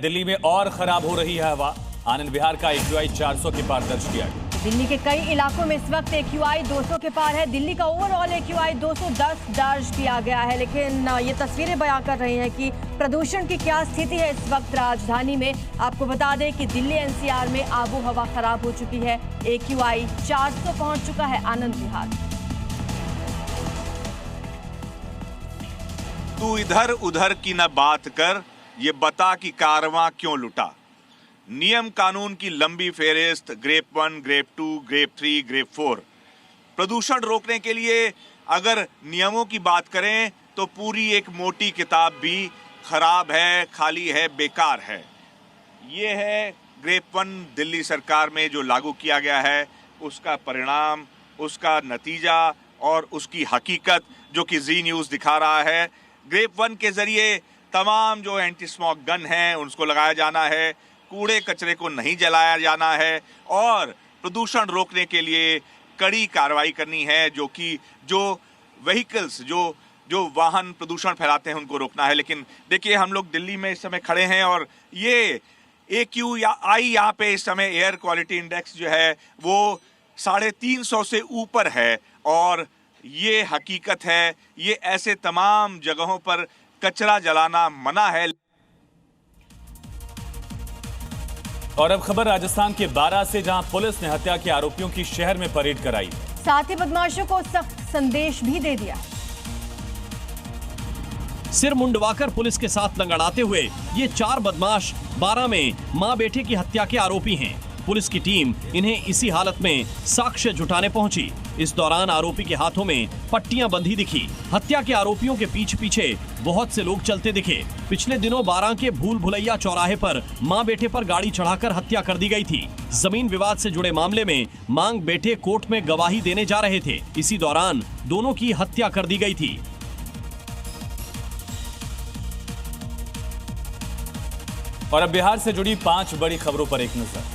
दिल्ली में और खराब हो रही है हवा। आनंद विहार का AQI 400 के पार दर्ज किया गया। दिल्ली के कई इलाकों में इस वक्त AQI 200 के पार है। दिल्ली का ओवरऑल AQI 210 दर्ज किया गया है, लेकिन ये तस्वीरें बयां कर रही हैं कि प्रदूषण की क्या स्थिति है इस वक्त राजधानी में। आपको बता दें कि दिल्ली NCR में आबो हवा खराब हो चुकी है। AQI 400 पहुंच चुका है आनंद विहार। तू इधर उधर की न बात कर, ये बता कि कारवां क्यों लुटा। नियम कानून की लंबी फेहरिस्त, ग्रेप 1, ग्रेप 2, ग्रेप 3, ग्रेप 4। प्रदूषण रोकने के लिए अगर नियमों की बात करें तो पूरी एक मोटी किताब भी खराब है, खाली है, बेकार है। ये है ग्रेप 1 दिल्ली सरकार में जो लागू किया गया है, उसका परिणाम, उसका नतीजा और उसकी हकीकत जो कि जी न्यूज़ दिखा रहा है। ग्रेप 1 के जरिए तमाम जो एंटी स्मोक गन हैं उनको लगाया जाना है, कूड़े कचरे को नहीं जलाया जाना है और प्रदूषण रोकने के लिए कड़ी कार्रवाई करनी है, जो कि जो व्हीकल्स जो वाहन प्रदूषण फैलाते हैं उनको रोकना है। लेकिन देखिए, हम लोग दिल्ली में इस समय खड़े हैं और ये AQI यहाँ पे इस समय एयर क्वालिटी इंडेक्स जो है वो 350 से ऊपर है और ये हकीकत है। ये ऐसे तमाम जगहों पर कचरा जलाना मना है। और अब खबर राजस्थान के बारां से, जहां पुलिस ने हत्या के आरोपियों की शहर में परेड कराई। साथ ही बदमाशों को सख्त संदेश भी दे दिया। सिर मुंडवाकर पुलिस के साथ लंगड़ाते हुए ये 4 बदमाश बारां में मां बेटे की हत्या के आरोपी हैं। पुलिस की टीम इन्हें इसी हालत में साक्ष्य जुटाने पहुंची। इस दौरान आरोपी के हाथों में पट्टियां बंधी दिखी। हत्या के आरोपियों के पीछे बहुत से लोग चलते दिखे। पिछले दिनों बारां के भूल भुलैया चौराहे पर मां बेटे पर गाड़ी चढ़ाकर हत्या कर दी गई थी। जमीन विवाद से जुड़े मामले में मांग बेटे कोर्ट में गवाही देने जा रहे थे। इसी दौरान दोनों की हत्या कर दी गई थी। और अब बिहार से जुड़ी 5 बड़ी खबरों पर एक नजर।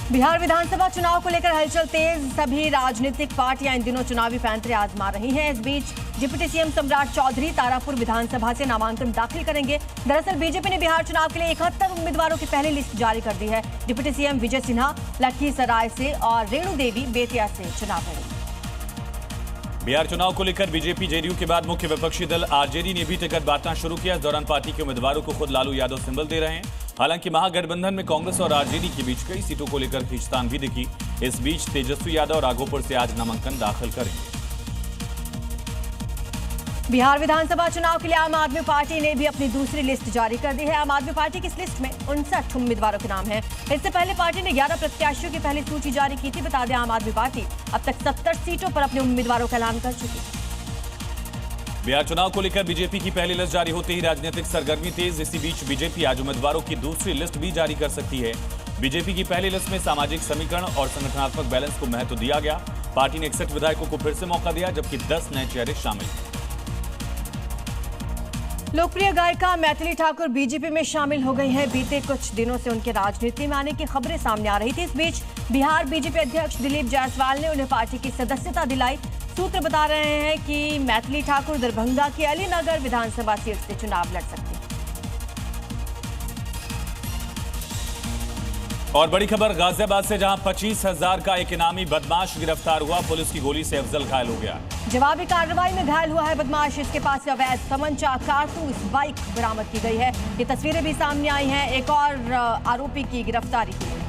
बिहार विधानसभा चुनाव को लेकर हलचल तेज। सभी राजनीतिक पार्टियां इन दिनों चुनावी पैंतरे आजमा रही हैं। इस बीच डिप्टी सीएम सम्राट चौधरी तारापुर विधानसभा से नामांकन दाखिल करेंगे। दरअसल बीजेपी ने बिहार चुनाव के लिए 71 उम्मीदवारों की पहली लिस्ट जारी कर दी है। डिप्टी सीएम विजय सिन्हा लखीसराय से और रेणु देवी बेतिया से चुनाव लड़ेंगे। बिहार चुनाव को लेकर बीजेपी जेडीयू के बाद मुख्य विपक्षी दल आरजेडी ने भी टिकट बांटना शुरू किया। इस दौरान पार्टी के उम्मीदवारों को खुद लालू यादव सिंबल दे रहे हैं। हालांकि महागठबंधन में कांग्रेस और आरजेडी के बीच कई सीटों को लेकर खींचतान भी दिखी। इस बीच तेजस्वी यादव राघोपुर से आज नामांकन दाखिल करेंगे। बिहार विधानसभा चुनाव के लिए आम आदमी पार्टी ने भी अपनी दूसरी लिस्ट जारी कर दी है। आम आदमी पार्टी की इस लिस्ट में 59 उम्मीदवारों के नाम हैं। इससे पहले पार्टी ने 11 प्रत्याशियों की पहली सूची जारी की थी। बता दें, आम आदमी पार्टी अब तक 70 सीटों पर अपने उम्मीदवारों का ऐलान कर चुकी है। बिहार चुनाव को लेकर बीजेपी की पहली लिस्ट जारी होते ही राजनीतिक सरगर्मी तेज। इसी बीच बीजेपी आज उम्मीदवारों की दूसरी लिस्ट भी जारी कर सकती है। बीजेपी की पहली लिस्ट में सामाजिक समीकरण और संगठनात्मक बैलेंस को महत्व दिया गया। पार्टी ने 61 विधायकों को फिर से मौका दिया, जबकि 10 नए चेहरे शामिल। लोकप्रिय गायिका मैथिली ठाकुर बीजेपी में शामिल हो गई हैं। बीते कुछ दिनों से उनके राजनीति में आने की खबरें सामने आ रही थी। इस बीच बिहार बीजेपी अध्यक्ष दिलीप जायसवाल ने उन्हें पार्टी की सदस्यता दिलाई। सूत्र बता रहे हैं कि मैथिली ठाकुर दरभंगा की अलीनगर विधानसभा सीट से चुनाव लड़ सकती हैं। और बड़ी खबर गाजियाबाद से, जहां 25,000 का एक इनामी बदमाश गिरफ्तार हुआ। पुलिस की गोली से अफजल घायल हो गया। जवाबी कार्रवाई में घायल हुआ है बदमाश। इसके पास से अवैध तमंचा, कारतूस, बाइक बरामद की गई है। ये तस्वीरें भी सामने आई हैं। एक और आरोपी की गिरफ्तारी हुई है।